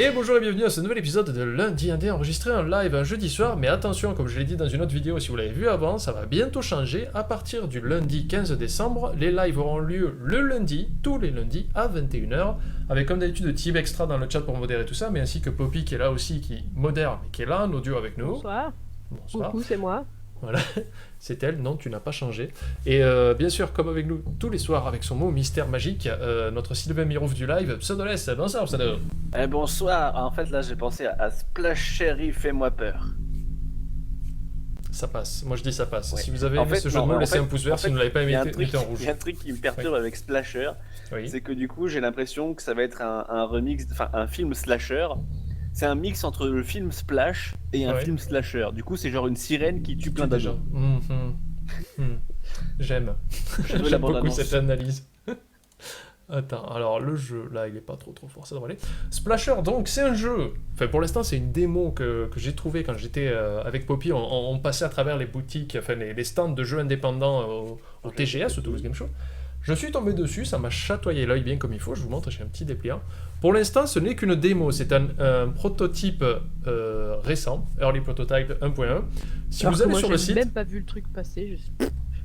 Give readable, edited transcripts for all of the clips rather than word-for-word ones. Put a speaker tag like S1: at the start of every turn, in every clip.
S1: Et bonjour et bienvenue à ce nouvel épisode de Lundi Indé enregistré en live un jeudi soir, mais attention, comme je l'ai dit dans une autre vidéo, si vous l'avez vu avant, ça va bientôt changer. À partir du lundi 15 décembre, les lives auront lieu le lundi, tous les lundis à 21h, avec comme d'habitude Tib Extra dans le chat pour modérer tout ça, mais ainsi que Poppy qui est là aussi, qui modère, mais qui est là en audio avec nous.
S2: Bonsoir.
S1: Bonsoir.
S2: Coucou, c'est moi.
S1: Voilà, c'est elle, non, tu n'as pas changé. Et bien sûr, comme avec nous tous les soirs, avec son mot mystère magique, notre Sylvain Mirouf du live, Pseudoless, bonsoir Pseudo.
S3: Bonsoir, en fait là j'ai pensé à Splash Chéri, fais-moi peur.
S1: Ça passe, moi je dis ça passe.
S3: Ouais.
S1: Si vous avez
S3: En
S1: aimé
S3: fait,
S1: ce jeu
S3: non,
S1: de mots,
S3: en
S1: laissez
S3: fait-
S1: un pouce vert,
S3: en
S1: si
S3: fait,
S1: vous ne l'avez pas
S3: Il
S1: aimé,
S3: y a un truc,
S1: mettez en rouge.
S3: il y a un truc qui me perturbe avec Splasher,
S1: Oui.
S3: c'est que du coup j'ai l'impression que ça va être un remix, enfin un film slasher. C'est un mix entre le film Splash et un
S1: Ouais.
S3: film slasher. Du coup c'est genre une sirène qui tue plein
S1: Des gens.
S3: d'agents.
S1: J'aime.
S3: J'ai vu la
S1: J'aime beaucoup
S3: bande-annonce.
S1: cette analyse. Attends, alors le jeu, là, il est pas trop fort, ça devrait aller. Splasher, donc, c'est un jeu. Enfin, pour l'instant, c'est une démo que j'ai trouvée quand j'étais avec Poppy. On passait à travers les boutiques, enfin, les stands de jeux indépendants au TGS, au Toulouse Game Show. Je suis tombé dessus, ça m'a chatoyé l'œil bien comme il faut. Je vous montre, j'ai un petit dépliant. Pour l'instant, ce n'est qu'une démo, c'est un prototype récent, Early Prototype 1.1. Si
S2: Alors
S1: vous
S2: que
S1: allez
S2: moi,
S1: sur le
S2: j'ai
S1: site.
S2: même pas vu le truc passer, je sais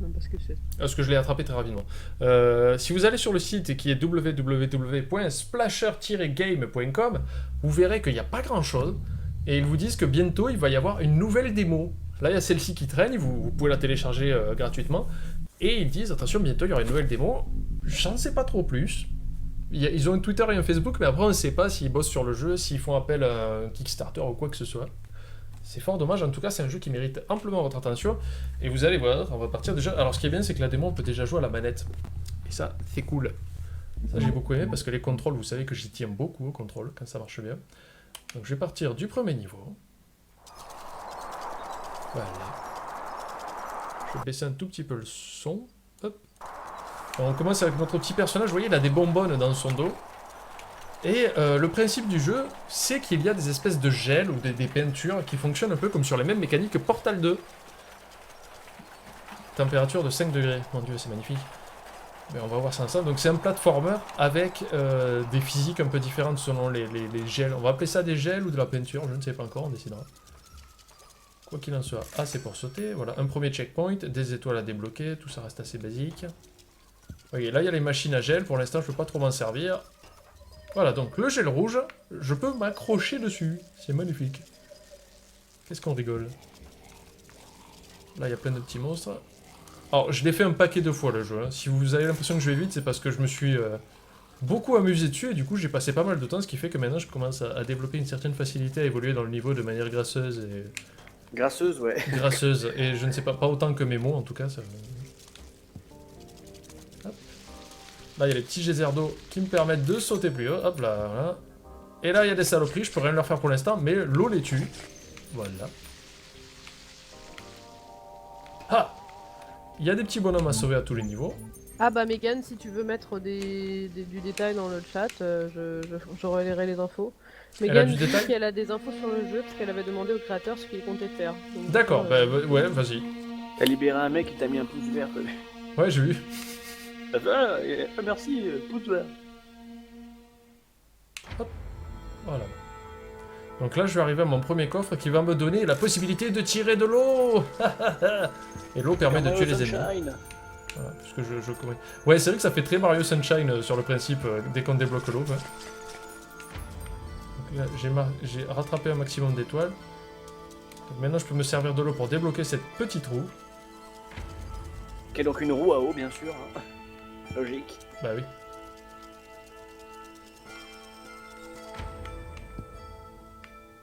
S2: même pas ce que c'est.
S1: Parce que je l'ai attrapé très rapidement. Si vous allez sur le site qui est www.splasher-game.com, vous verrez qu'il n'y a pas grand-chose. Et ils vous disent que bientôt, il va y avoir une nouvelle démo. Là, il y a celle-ci qui traîne, vous pouvez la télécharger gratuitement. Et ils disent, attention, bientôt, il y aura une nouvelle démo. J'en sais pas trop plus. Ils ont un Twitter et un Facebook, mais après, on ne sait pas s'ils bossent sur le jeu, s'ils font appel à un Kickstarter ou quoi que ce soit. C'est fort dommage, en tout cas c'est un jeu qui mérite amplement votre attention. Et vous allez voir, on va partir déjà. Alors ce qui est bien c'est que la démo on peut déjà jouer à la manette. Et ça c'est cool. Ça j'ai beaucoup aimé parce que les contrôles, vous savez que j'y tiens beaucoup au contrôle quand ça marche bien. Donc je vais partir du premier niveau. Voilà. Je vais baisser un tout petit peu le son. Hop. Alors, on commence avec notre petit personnage, vous voyez il a des bonbonnes dans son dos. Et le principe du jeu, c'est qu'il y a des espèces de gel ou des peintures qui fonctionnent un peu comme sur les mêmes mécaniques que Portal 2. Température de 5 degrés. Mon dieu, c'est magnifique. Mais on va voir ça ensemble. Donc c'est un platformer avec des physiques un peu différentes selon les gels. On va appeler ça des gels ou de la peinture, je ne sais pas encore, on décidera. Quoi qu'il en soit. Ah, c'est pour sauter. Voilà, un premier checkpoint, des étoiles à débloquer, tout ça reste assez basique. Ok, là il y a les machines à gel, pour l'instant je peux pas trop m'en servir. Voilà, donc le gel rouge, je peux m'accrocher dessus. C'est magnifique. Qu'est-ce qu'on rigole? Là, il y a plein de petits monstres. Alors, je l'ai fait un paquet de fois, le jeu. Hein. Si vous avez l'impression que je vais vite, c'est parce que je me suis beaucoup amusé dessus, et du coup, j'ai passé pas mal de temps, ce qui fait que maintenant, je commence à développer une certaine facilité à évoluer dans le niveau de manière grasseuse et...
S3: Grasseuse, ouais.
S1: grasseuse. Et je ne sais pas autant que mes mots, en tout cas. Ça... Là, il y a les petits geysers d'eau qui me permettent de sauter plus haut. Hop là, voilà. Et là, il y a des saloperies. Je peux rien leur faire pour l'instant, mais l'eau les tue. Voilà. Ah! Il y a des petits bonhommes à sauver à tous les niveaux.
S2: Ah bah Megan, si tu veux mettre du détail dans le chat, je relayerai les infos.
S1: Elle a
S2: Megan
S1: du
S2: dit
S1: détail
S2: qu'elle a des infos sur le jeu parce qu'elle avait demandé au créateur ce qu'il comptait faire. Donc,
S1: D'accord, bah ouais, vas-y.
S3: T'as libéré un mec qui t'a mis un pouce vert.
S1: Ouais, j'ai vu.
S3: Merci, pouce vert.
S1: Voilà. Donc là, je vais arriver à mon premier coffre qui va me donner la possibilité de tirer de l'eau. Et l'eau permet de tuer les ennemis. Voilà, puisque je connais. Ouais, c'est vrai que ça fait très Mario Sunshine sur le principe, dès qu'on débloque l'eau. Ouais. Donc là, j'ai rattrapé un maximum d'étoiles. Donc maintenant, je peux me servir de l'eau pour débloquer cette petite roue.
S3: Qui est donc une roue à eau, bien sûr. Hein. Logique.
S1: Bah oui.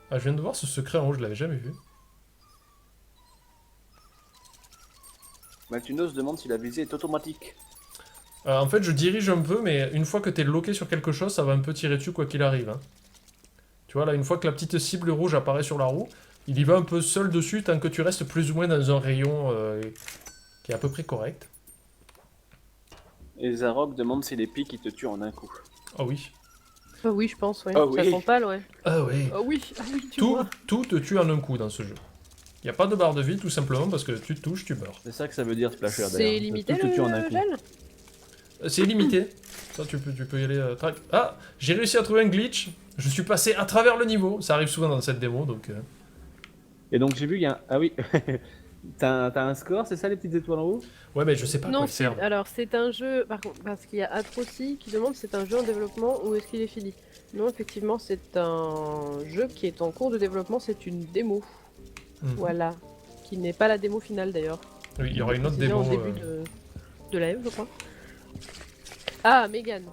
S1: Ah, je viens de voir ce secret en haut, je l'avais jamais vu.
S3: Maltunos demande si la visée est automatique.
S1: En fait, je dirige un peu, mais une fois que t'es loqué sur quelque chose, ça va un peu tirer dessus quoi qu'il arrive. Hein. Tu vois, là, une fois que la petite cible rouge apparaît sur la roue, il y va un peu seul dessus tant que tu restes plus ou moins dans un rayon qui est à peu près correct.
S3: Et Zarok demande si les pics ils te tuent en un coup.
S1: Ah oui.
S2: Ah oui, je pense, ouais.
S3: Ah
S2: Ça
S3: oui.
S2: sent pas, ouais.
S1: Ah oui.
S2: Ah oui, tu vois.
S1: Tout te tue en un coup dans ce jeu. Il n'y a pas de barre de vie tout simplement parce que tu te touches, tu meurs.
S3: C'est ça que ça veut dire Splasher d'ailleurs.
S2: C'est limité
S3: Tout te tue en un
S2: le
S3: coup.
S2: gel?
S1: C'est illimité. Ça, tu peux y aller. Track. Ah, j'ai réussi à trouver un glitch. Je suis passé à travers le niveau. Ça arrive souvent dans cette démo, donc.
S3: Et donc j'ai vu qu'il y a un... Ah oui, t'as un score, c'est ça les petites étoiles en haut?
S1: Ouais, mais je sais pas à quoi
S2: Non,
S1: ils servent.
S2: alors c'est un jeu, par contre, parce qu'il y a Atroci qui demande c'est un jeu en développement ou est-ce qu'il est fini? Non, effectivement, c'est un jeu qui est en cours de développement, c'est une démo.
S1: Mhm.
S2: Voilà. Qui n'est pas la démo finale d'ailleurs.
S1: Oui, il y aura une autre
S2: Précisé
S1: démo.
S2: en début de live, je crois. Ah, Megan.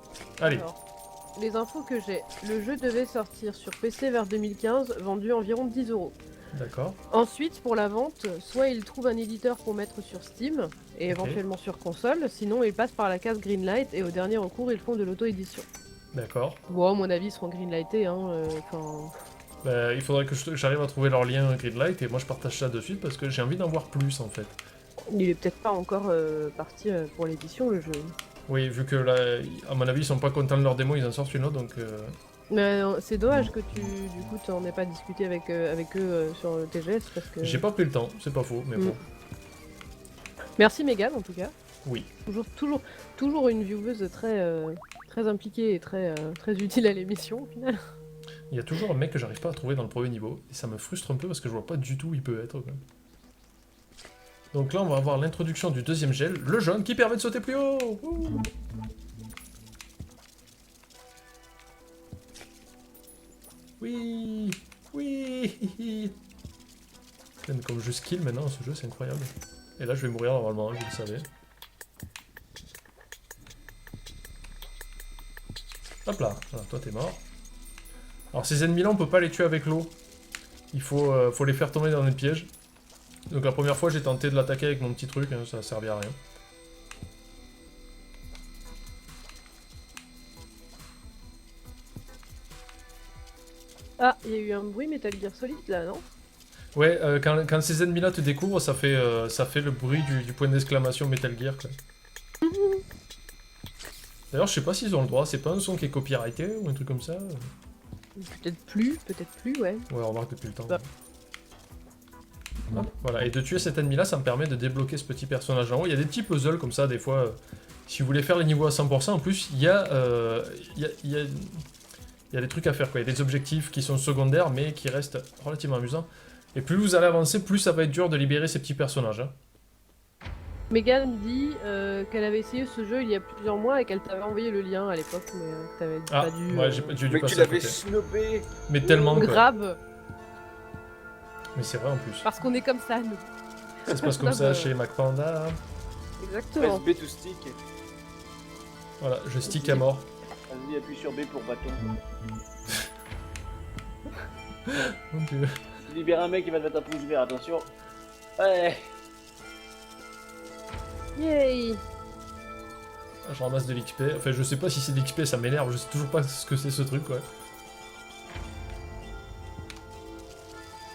S1: Allez.
S2: Alors, les infos que j'ai. Le jeu devait sortir sur PC vers 2015, vendu environ 10 €.
S1: D'accord.
S2: Ensuite, pour la vente, soit ils trouvent un éditeur pour mettre sur Steam et
S1: Ok.
S2: éventuellement sur console, sinon ils passent par la case Greenlight et au dernier recours ils font de l'auto-édition.
S1: D'accord.
S2: Bon, à mon avis, ils seront greenlightés, hein. Enfin,
S1: Bah, il faudrait que j'arrive à trouver leur lien Greenlight et moi je partage ça de suite parce que j'ai envie d'en voir plus en fait.
S2: il est peut-être pas encore parti pour l'édition le jeu.
S1: Oui, vu que là, à mon avis, ils sont pas contents de leur démo, ils en sortent une autre donc.
S2: Mais c'est dommage que du coup, t'en aies pas discuté avec eux sur le TGS parce que.
S1: J'ai pas pris le temps, c'est pas faux, mais bon.
S2: Merci Megan en tout cas.
S1: Oui.
S2: Toujours une vieweuse très impliquée et très utile à l'émission au final.
S1: Il y a toujours un mec que j'arrive pas à trouver dans le premier niveau et ça me frustre un peu parce que je vois pas du tout où il peut être. Quoi. Donc là, on va avoir l'introduction du deuxième gel, le jaune, qui permet de sauter plus haut. Ouh. Oui, oui. Même comme je skill maintenant, ce jeu, c'est incroyable. Et là, je vais mourir normalement, vous le savez. Hop là, voilà, toi t'es mort. Alors ces ennemis-là, on peut pas les tuer avec l'eau. Il faut les faire tomber dans des pièges. Donc la première fois, j'ai tenté de l'attaquer avec mon petit truc, hein, ça servait à rien.
S2: Ah, il y a eu un bruit Metal Gear Solid là, non?
S1: Ouais, quand ces ennemis-là te découvrent, ça fait le bruit du point d'exclamation Metal Gear. Quoi. D'ailleurs, je sais pas s'ils ont le droit, c'est pas un son qui est copyrighté ou un truc comme ça.
S2: Peut-être plus, ouais.
S1: Ouais, on remarque depuis le temps.
S2: Bah.
S1: Hop, voilà, et de tuer cet ennemi-là, ça me permet de débloquer ce petit personnage en haut. Il y a des petits puzzles comme ça, des fois, si vous voulez faire les niveaux à 100%, en plus, il y a des trucs à faire, quoi. Il y a des objectifs qui sont secondaires, mais qui restent relativement amusants. Et plus vous allez avancer, plus ça va être dur de libérer ces petits personnages. Hein.
S2: Megan dit qu'elle avait essayé ce jeu il y a plusieurs mois et qu'elle t'avait envoyé le lien à l'époque, mais que t'avais pas dû.
S1: Ouais, j'ai dû
S3: Mais tu
S1: passer à
S3: l'avais
S1: côté.
S3: snobé.
S1: Mais tellement, quoi.
S2: Grave,
S1: Mais c'est vrai en plus.
S2: parce qu'on est comme ça, nous.
S1: Ça se passe comme ça chez MacPanda.
S2: Exactement.
S3: Press B to stick.
S1: Voilà, je stick à mort.
S3: Vas-y, appuie sur B pour bâton.
S1: Mon dieu.
S3: Tu libères un mec, il va te mettre un pouce vert, attention. Ouais.
S2: Yay!
S1: Je ramasse de l'XP. Enfin, je sais pas si c'est de l'XP, ça m'énerve. Je sais toujours pas ce que c'est ce truc, ouais.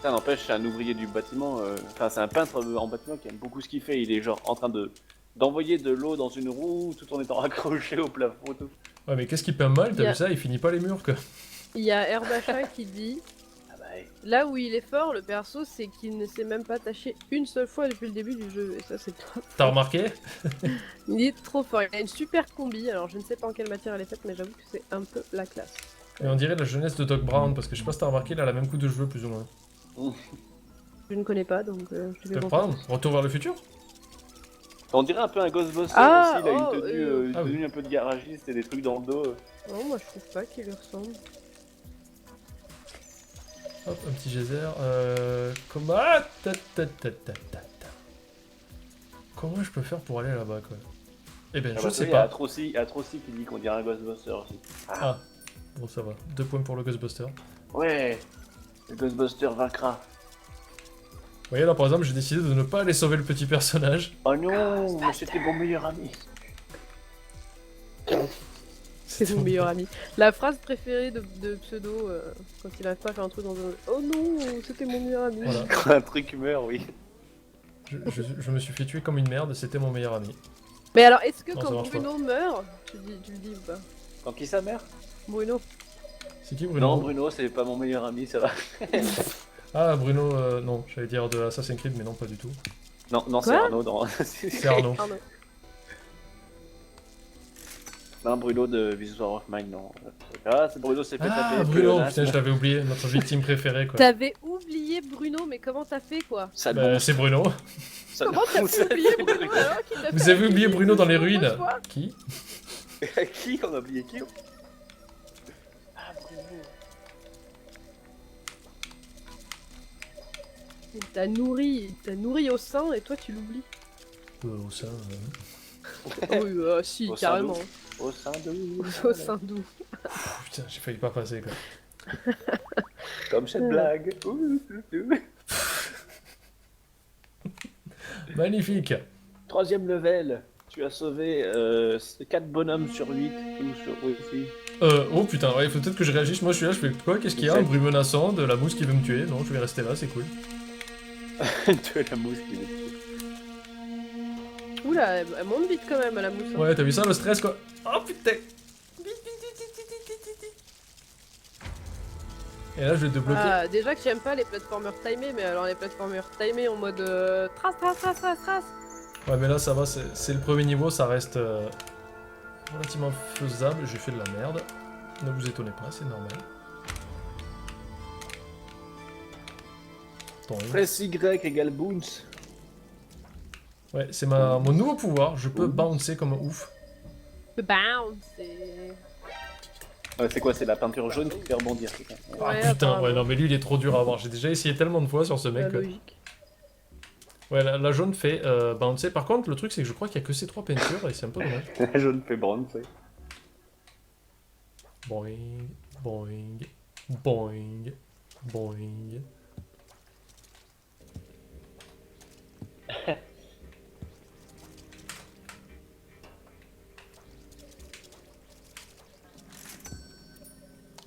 S3: Ça n'empêche, c'est un ouvrier du bâtiment. Enfin, c'est un peintre en bâtiment qui aime beaucoup ce qu'il fait. Il est genre en train d'envoyer de l'eau dans une roue tout en étant raccroché au plafond. Tout.
S1: Ouais, mais qu'est-ce qui peint mal, t'as
S2: Yeah.
S1: vu ça? Il finit pas les murs, quoi.
S2: Il y a Herbacha qui dit
S3: Ah bah,
S2: là où il est fort, le perso, c'est qu'il ne s'est même pas taché une seule fois depuis le début du jeu. Et ça, c'est top.
S1: T'as remarqué?
S2: Il est trop fort. Il a une super combi. Alors, je ne sais pas en quelle matière elle est faite, mais j'avoue que c'est un peu la classe.
S1: Et on dirait la jeunesse de Doc Brown, parce que je sais pas si t'as remarqué, il a la même coupe de cheveux, plus ou moins.
S2: Je ne connais pas, donc je te fais
S1: Doc
S2: confiance.
S1: Brown? Retour vers le futur?
S3: on dirait un peu un Ghostbuster
S2: Ah,
S3: aussi. Il a
S2: oh,
S3: une tenue,
S1: Ah oui.
S3: un peu de garagiste et des trucs dans le dos.
S2: Non, moi je trouve pas qu'il lui ressemble.
S1: Hop, un petit geyser. Comment... Ah, Comment je peux faire pour aller là-bas, quoi? Eh ben, je sais
S3: Il y a
S1: pas.
S3: Atroci qui dit qu'on dirait un Ghostbuster aussi.
S1: Ah, bon, ça va. 2 points pour le Ghostbuster.
S3: Ouais, le Ghostbuster vaincra.
S1: Vous voyez, là, par exemple, j'ai décidé de ne pas aller sauver le petit personnage.
S3: Oh non, mais c'était mon meilleur ami.
S2: C'est mon meilleur ami. La phrase préférée de Pseudo quand il arrive pas à faire un truc dans un. Oh non, c'était mon meilleur ami.
S1: Voilà.
S3: Quand un truc meurt, oui.
S1: Je me suis fait tuer comme une merde, c'était mon meilleur ami.
S2: Mais alors, est-ce que
S1: Non, ça
S2: quand
S1: marche
S2: Bruno meurt, tu le dis ou pas?
S3: Quand qui sa mère?
S2: Bruno.
S1: C'est qui Bruno?
S3: Non, Bruno, c'est pas mon meilleur ami, ça va.
S1: Ah, Bruno, non, j'allais dire de Assassin's Creed, mais non, pas du tout.
S3: Non, c'est
S2: Quoi
S3: Arnaud. Dans...
S1: C'est Arnaud.
S2: Pardon.
S3: Non, Bruno de This War of Mine, non. Ah, c'est Bruno s'est fait taper.
S1: Ah, Bruno, putain, je l'avais oublié, notre victime préférée, quoi.
S2: T'avais oublié Bruno, mais comment t'as fait quoi?
S3: Sale
S1: Bah,
S3: monstre.
S1: c'est Bruno.
S3: Sale
S2: Comment t'as pu
S3: monstre.
S2: oublier Bruno alors qu'il t'a
S1: Vous
S2: fait
S1: avez oublié
S2: accueillir
S1: Bruno dans les
S2: de
S1: ruines.
S2: nombreuses fois?
S1: Qui?
S3: Qui? On a oublié qui? Ah, Bruno.
S2: Il t'a nourri au sein et toi tu l'oublies.
S1: Au sein.
S2: Oui, si,
S3: Au sein
S2: carrément.
S3: Au sein de...
S2: Au sein d'où?
S1: Putain, j'ai failli pas passer, quoi.
S3: Comme cette blague.
S1: Magnifique.
S3: 3ème level. Tu as sauvé 4 bonhommes sur 8. Ou sur... Oui, si.
S1: Oh putain, ouais, il faut peut-être que je réagisse. Moi, je suis là, je fais quoi? Qu'est-ce qu'il y a? Un bruit menaçant, de la mousse qui veut me tuer. Non, je vais rester là, c'est cool.
S3: Tu es la mousse qui veut te tuer.
S2: Oula, elle monte vite quand même à la mousse. Hein.
S1: Ouais, t'as vu ça, le stress, quoi? Oh putain! Et là, je vais te bloquer.
S2: Ah, déjà que j'aime pas les platformers timés, mais alors les platformers timés en mode trace.
S1: Ouais, mais là, ça va, c'est le premier niveau, ça reste relativement faisable. J'ai fait de la merde. Ne vous étonnez pas, c'est normal. Bon,
S3: Press Y égale bounce.
S1: ouais, c'est mon nouveau pouvoir. Je peux bouncer comme un ouf.
S2: Bounce et...
S3: C'est quoi? C'est la peinture jaune qui fait rebondir, c'est ça?
S1: Ah
S2: Ouais,
S1: putain,
S2: apparemment.
S1: ouais, non, mais lui, il est trop dur à avoir. J'ai déjà essayé tellement de fois sur ce
S2: La
S1: mec.
S2: logique.
S1: Ouais, la jaune fait bouncer. Par contre, le truc, c'est que je crois qu'il y a que ces 3 peintures et c'est un peu dommage.
S3: La jaune fait bronze.
S1: Boing, boing, boing, boing.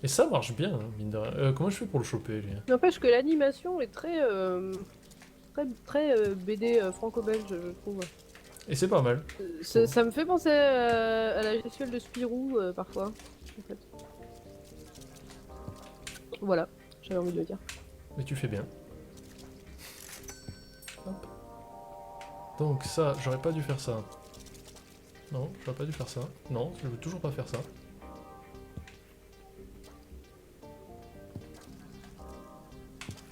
S1: Et ça marche bien, hein, mine de rien. Comment je fais pour le choper, lui?
S2: N'empêche que l'animation est très BD franco-belge, je trouve.
S1: Et c'est pas mal.
S2: Ça me fait penser à la gestuelle de Spirou parfois, en fait. Voilà, j'avais envie de le dire.
S1: Mais tu fais bien. Hop. Donc ça, j'aurais pas dû faire ça. Non, j'aurais pas dû faire ça. Non, je veux toujours pas faire ça.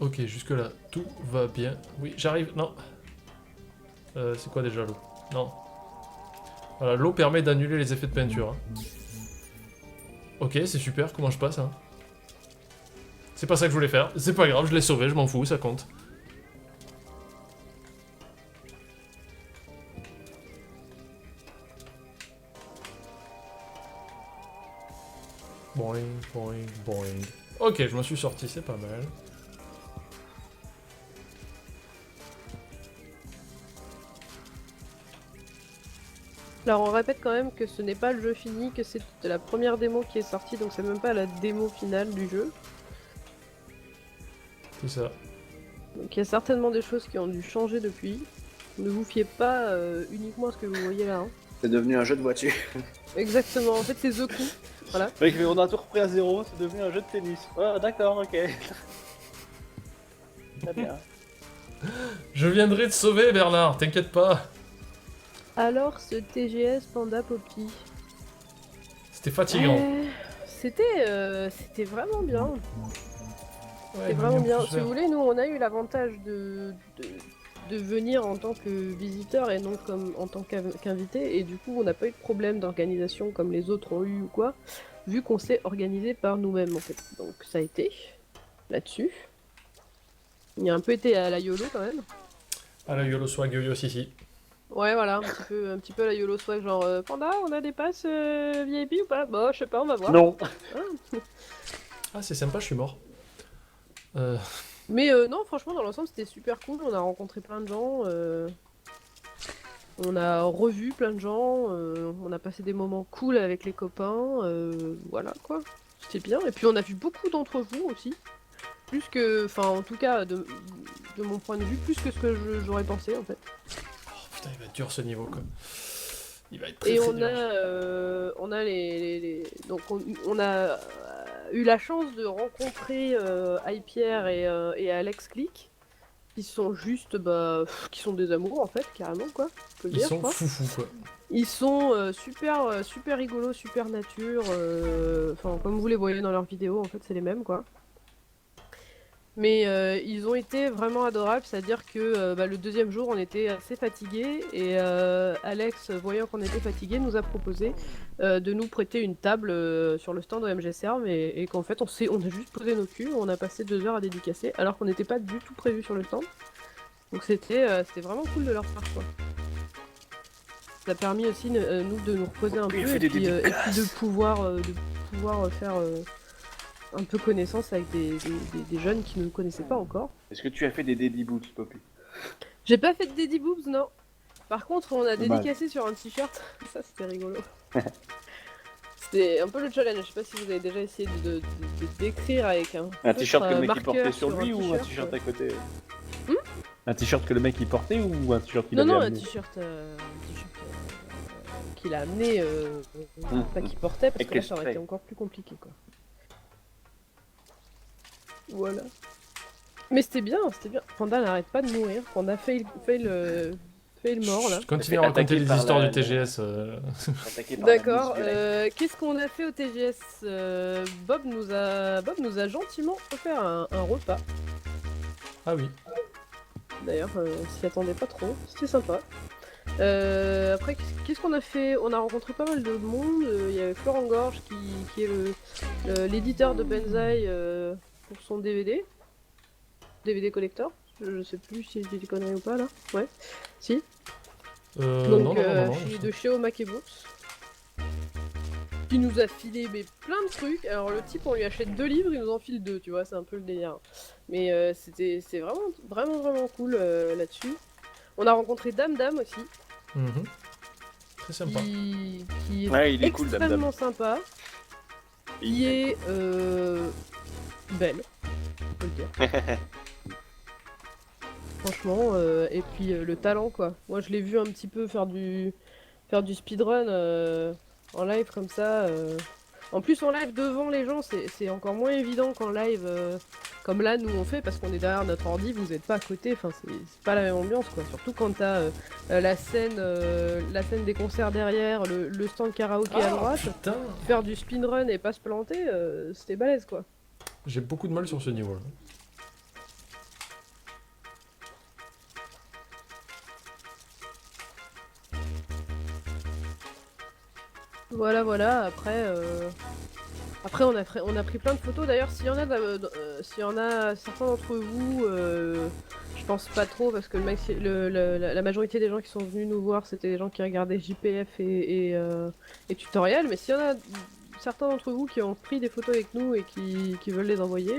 S1: Ok, jusque là, tout va bien. Oui, j'arrive. Non. C'est quoi déjà l'eau? Non. Voilà, l'eau permet d'annuler les effets de peinture. Hein. Ok, c'est super. Comment je passe hein? C'est pas ça que je voulais faire. C'est pas grave, je l'ai sauvé, je m'en fous, ça compte. Boing, boing, boing. Ok, je m'en suis sorti, c'est pas mal.
S2: Alors on répète quand même que ce n'est pas le jeu fini, que c'est la première démo qui est sortie, donc c'est même pas la démo finale du jeu.
S1: C'est ça.
S2: Donc il y a certainement des choses qui ont dû changer depuis. Ne vous fiez pas uniquement à ce que vous voyez là. Hein.
S3: C'est devenu un jeu de voiture.
S2: Exactement, en fait c'est The Coup. Voilà.
S3: Mec, mais on a tout repris à zéro, c'est devenu un jeu de tennis. Ah, d'accord, ok. Très bien.
S1: Je viendrai te sauver, Bernard, t'inquiète pas.
S2: Alors ce TGS Panda Poppy.
S1: C'était fatigant.
S2: C'était vraiment bien.
S1: Ouais,
S2: C'était vraiment bien.
S1: plus
S2: Si vous
S1: vert.
S2: voulez, nous on a eu l'avantage de venir en tant que visiteur et non comme en tant qu'invité, et du coup on n'a pas eu de problème d'organisation comme les autres ont eu ou quoi, vu qu'on s'est organisé par nous-mêmes en fait. Donc ça a été là-dessus. Il y a un peu été à la YOLO quand même.
S1: Ah, la YOLO swag, yo-yo, si.
S2: Ouais voilà, un petit peu à la YOLO swag, genre Panda, on a des passes VIP ou pas? Bah je sais pas, on va voir.
S3: Non.
S1: Ah, c'est sympa, je suis mort.
S2: Mais non, franchement, dans l'ensemble, c'était super cool. On a rencontré plein de gens. On a revu plein de gens. On a passé des moments cool avec les copains. Voilà, quoi. C'était bien. Et puis, on a vu beaucoup d'entre vous aussi. Plus que... Enfin, en tout cas, de mon point de vue, plus que ce que j'aurais pensé, en fait.
S1: Oh putain, il va être dur ce niveau, quoi. Il va être très
S2: Et
S1: très
S2: on
S1: dur.
S2: a donc on a eu la chance de rencontrer iPierre et Alex Click, qui sont juste, qui sont des amours en fait, carrément quoi. On peut le
S1: Ils
S2: dire,
S1: sont
S2: quoi.
S1: foufous, quoi.
S2: Ils sont super rigolos, super nature. Enfin, comme vous les voyez dans leurs vidéos, en fait, c'est les mêmes quoi. Mais ils ont été vraiment adorables, c'est-à-dire que le deuxième jour, on était assez fatigués et Alex, voyant qu'on était fatigués, nous a proposé de nous prêter une table sur le stand de MGServe et qu'en fait, on a juste posé nos culs, on a passé 2 heures à dédicacer alors qu'on n'était pas du tout prévu sur le stand. Donc c'était vraiment cool de leur part, quoi. Ça a permis aussi nous de nous reposer un peu
S3: il fait des
S2: et puis
S3: dédicaces.
S2: de pouvoir faire un peu connaissance avec des jeunes qui ne nous connaissaient pas encore.
S3: Est-ce que tu as fait des Daddy Boots, Poppy?
S2: J'ai pas fait de Daddy Boobs, non. Par contre, on a
S3: Dommage.
S2: dédicacé sur un t-shirt. Ça, c'était rigolo. C'était un peu le challenge. Je sais pas si vous avez déjà essayé de décrire avec
S3: Un t-shirt que le mec il
S2: marqueur
S3: portait sur
S2: un
S3: lui ou un
S2: t-shirt,
S3: t-shirt à côté?
S2: Hmm.
S3: Un t-shirt que le mec il portait ou un t-shirt qu'il
S2: Non,
S3: avait
S2: non, un
S3: amené?
S2: t-shirt qu'il a amené, pas qu'il portait, parce
S3: Avec
S2: que là,
S3: les
S2: ça aurait
S3: sprays.
S2: été encore plus compliqué, quoi. Voilà. Mais c'était bien, c'était bien. Panda n'arrête pas de mourir. Panda fail mort, là.
S1: Je continue à
S3: fait
S1: raconter
S3: attaquer
S1: les
S3: par
S1: histoires
S3: la-
S1: du TGS.
S3: Attaqué par la
S2: D'accord.
S3: mousse violette.
S2: Qu'est-ce qu'on a fait au TGS? Bob nous a gentiment offert un repas.
S1: Ah oui.
S2: D'ailleurs, on s'y attendait pas trop. C'était sympa. Après, qu'est-ce qu'on a fait? On a rencontré pas mal de monde. Il y avait Florent Gorge qui est l'éditeur de Benzaï pour son DVD collector. Je sais plus si je dis des conneries ou pas là. Ouais. Si. Donc, de chez Omake Books. Qui nous a filé plein de trucs. Alors le type, on lui achète 2 livres, il nous en file 2, tu vois, c'est un peu le délire. Mais c'est vraiment cool là-dessus. On a rencontré Dame Dame aussi,
S1: Mhm. Très sympa.
S2: qui est
S3: Ouais, il est cool, Dame Dame.
S2: extrêmement sympa, qui est belle, on peut le dire. Franchement, et puis le talent quoi. Moi je l'ai vu un petit peu faire du speedrun en live comme ça. En plus en live devant les gens c'est encore moins évident qu'en live comme là nous on fait parce qu'on est derrière notre ordi, vous êtes pas à côté, enfin c'est pas la même ambiance quoi. Surtout quand t'as la scène des concerts derrière, le stand karaoké à droite,
S1: Putain,
S2: faire du speedrun et pas se planter, c'était balèze quoi.
S1: j'ai beaucoup de mal sur ce niveau-là.
S2: Voilà, après on a pris plein de photos. D'ailleurs, s'il y en a certains d'entre vous, je pense pas trop parce que la majorité des gens qui sont venus nous voir, c'était des gens qui regardaient JPF et tutoriel. Mais s'il y en a certains d'entre vous qui ont pris des photos avec nous et qui veulent les envoyer,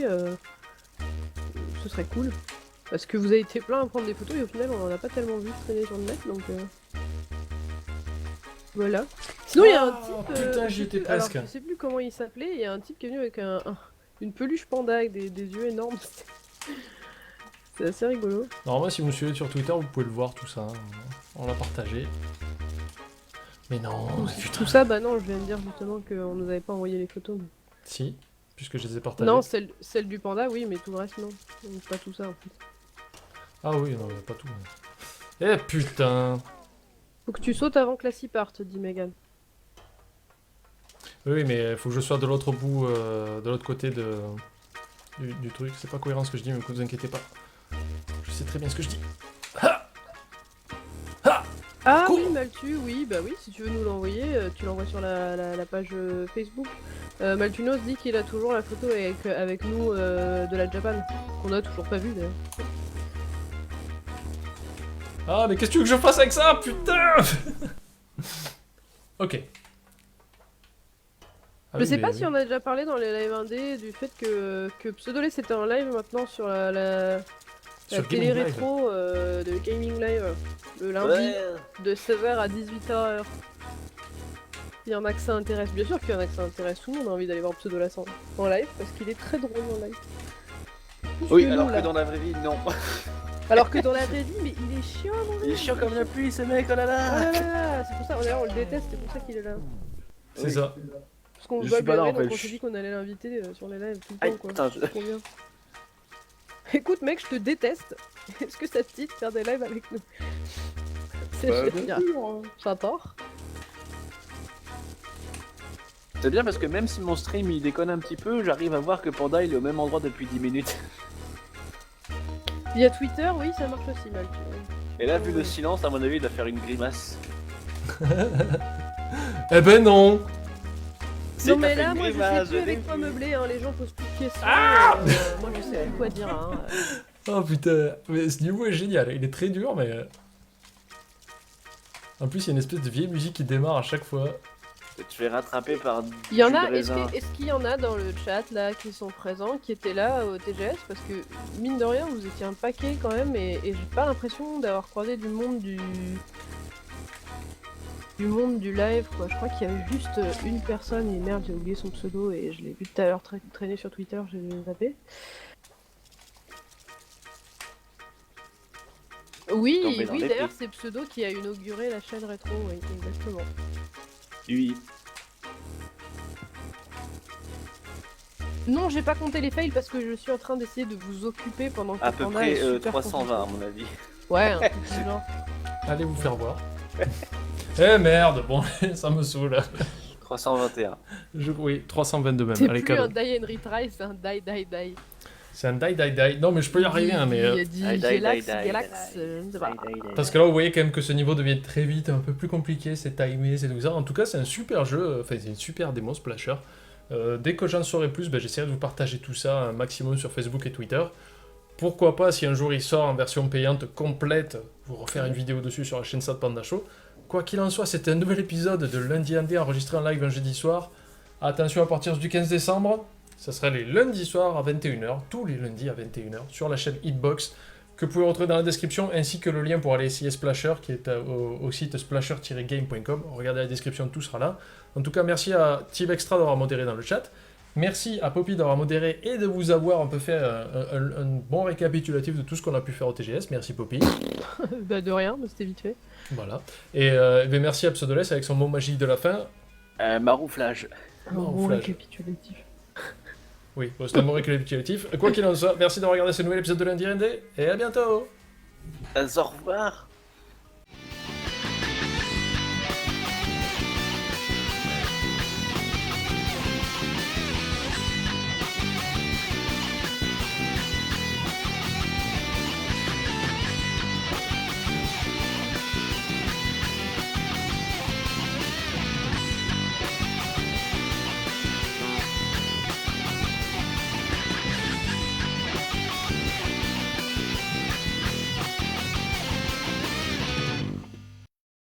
S2: ce serait cool. Parce que vous avez été plein à prendre des photos et au final on en a pas tellement vu traîner sur le net, donc voilà. Sinon, il y a un type.
S1: Putain,
S2: je
S1: j'y
S2: sais
S1: étais
S2: plus- alors,
S1: presque.
S2: je sais plus comment il s'appelait. Il y a un type qui est venu avec une peluche panda avec des yeux énormes. C'est assez rigolo.
S1: Normalement, si vous me suivez sur Twitter, vous pouvez le voir tout ça. On l'a partagé. Mais non, putain.
S2: Tout ça, bah non, je viens de dire justement qu'on nous avait pas envoyé les photos. mais-
S1: Si, puisque je les ai partagées.
S2: Non, celle du panda, oui, mais tout le reste, non. Donc, pas tout ça en fait.
S1: Ah oui, non, pas tout. Eh putain.
S2: Faut que tu sautes avant que la scie parte, dit Megan.
S1: Oui, mais il faut que je sois de l'autre bout, de l'autre côté du truc. C'est pas cohérent ce que je dis, mais vous inquiétez pas. Je sais très bien ce que je dis.
S2: Ah
S1: Cours.
S2: oui, Maltu, oui, bah oui, si tu veux nous l'envoyer, tu l'envoies sur la page Facebook. Maltunos dit qu'il a toujours la photo avec nous de la Japan, qu'on a toujours pas vu d'ailleurs.
S1: Ah, mais qu'est-ce que tu veux que je fasse avec ça, putain. Ok. Ah
S2: Je
S1: oui,
S2: sais
S1: mais
S2: pas
S1: oui.
S2: si on a déjà parlé dans les live indés du fait que Pseudolé c'était en live maintenant sur la
S1: Sur
S2: télé
S1: Gaming Live.
S2: rétro de Gaming Live le lundi de 16h à 18h. Il y en a que ça intéresse, bien sûr qu'il y en a que ça intéresse, tout le monde a envie d'aller voir Pseudolé en live parce qu'il est très drôle en live. Plus
S3: Oui,
S2: que
S3: alors
S2: nous,
S3: que
S2: là.
S3: dans la vraie vie, non.
S2: Alors que dans la vraie vie, mais il est chiant dans
S3: Il est chiant comme la pluie, ce mec, oh là
S2: Oh
S3: là.
S2: là là, c'est pour ça, d'ailleurs on le déteste, c'est pour ça qu'il est là.
S1: C'est
S3: Oui.
S1: ça.
S2: Parce qu'on
S3: Je
S2: va
S3: suis pas là, en
S2: donc
S3: fait.
S2: on s'est dit qu'on allait l'inviter sur les lives tout le
S3: Aïe,
S2: temps quoi.
S3: putain,
S2: C'est trop bien. Écoute mec, je te déteste. Est-ce que ça te dit de faire des lives avec nous? C'est
S3: Bah,
S2: génial. J'adore.
S3: C'est bien parce que même si mon stream il déconne un petit peu, j'arrive à voir que Panda il est au même endroit depuis 10 minutes.
S2: Via Twitter, oui, ça marche aussi mal. Tu vois.
S3: Et là, vu le silence, à mon avis, il va faire une grimace.
S1: Eh ben non.
S2: Non mais là, moi je sais plus avec quoi meubler, hein. Les gens posent plus de questions. Moi je sais plus quoi dire. Hein.
S1: Oh putain, mais ce niveau est génial, il est très dur, mais... En plus, il y a une espèce de vieille musique qui démarre à chaque fois.
S3: Tu fais rattraper par.
S2: Il y en
S3: jus de
S2: a,
S3: raisin.
S2: est-ce qu'il y en a dans le chat là qui sont présents, qui étaient là au TGS? Parce que mine de rien, vous étiez un paquet quand même, et j'ai pas l'impression d'avoir croisé du monde du monde du live quoi. Je crois qu'il y avait juste une personne, et merde, j'ai oublié son pseudo et je l'ai vu tout à l'heure traîner sur Twitter, j'ai zappé. Oui,
S3: Tombé dans
S2: oui,
S3: les
S2: d'ailleurs
S3: pieds.
S2: c'est Pseudo qui a inauguré la chaîne rétro, oui, exactement.
S3: Oui.
S2: Non, j'ai pas compté les fails parce que je suis en train d'essayer de vous occuper pendant que
S3: À peu
S2: Panda
S3: près
S2: est super
S3: 320 à mon avis.
S2: Ouais, un truc du genre.
S1: Allez vous faire voir. Eh merde, bon, ça me saoule.
S3: 321.
S1: Oui, 322 même,
S2: C'est
S1: allez,
S2: plus un
S1: cadeau.
S2: die and retry, c'est un die.
S1: C'est un die. Non, mais je peux y arriver, hein, mais...
S2: Die,
S3: Die,
S2: Gelax,
S3: die,
S2: Galax,
S3: die.
S2: je ne sais pas.
S1: Parce que là, vous voyez quand même que ce niveau devient très vite un peu plus compliqué, c'est timé, c'est tout ça. En tout cas, c'est un super jeu, enfin, c'est une super démo Splasher. Dès que j'en saurai plus, ben, j'essaierai de vous partager tout ça un maximum sur Facebook et Twitter. Pourquoi pas, si un jour il sort en version payante complète, vous refaire une vidéo dessus sur la chaîne Sad Panda Show. Quoi qu'il en soit, c'était un nouvel épisode de Lundi Indé enregistré en live un jeudi soir. Attention, à partir du 15 décembre, ça sera les lundis soirs à 21h, tous les lundis à 21h, sur la chaîne Hitbox, que vous pouvez retrouver dans la description, ainsi que le lien pour aller essayer Splasher, qui est au site splasher-game.com. Regardez la description, tout sera là. En tout cas, merci à Team Extra d'avoir modéré dans le chat. Merci à Poppy d'avoir modéré et de vous avoir un peu fait un bon récapitulatif de tout ce qu'on a pu faire au TGS. Merci Poppy.
S2: Bah de rien, mais c'était vite fait.
S1: Voilà. Et ben merci à Pseudoless avec son mot magique de la fin.
S3: Marouflage.
S2: Un
S1: Non,
S2: bon
S1: flash.
S2: récapitulatif.
S1: Oui, bon, c'est un mot récapitulatif. Quoi qu'il en soit, merci d'avoir regardé ce nouvel épisode de Lundi Indé et à bientôt.
S3: Au revoir.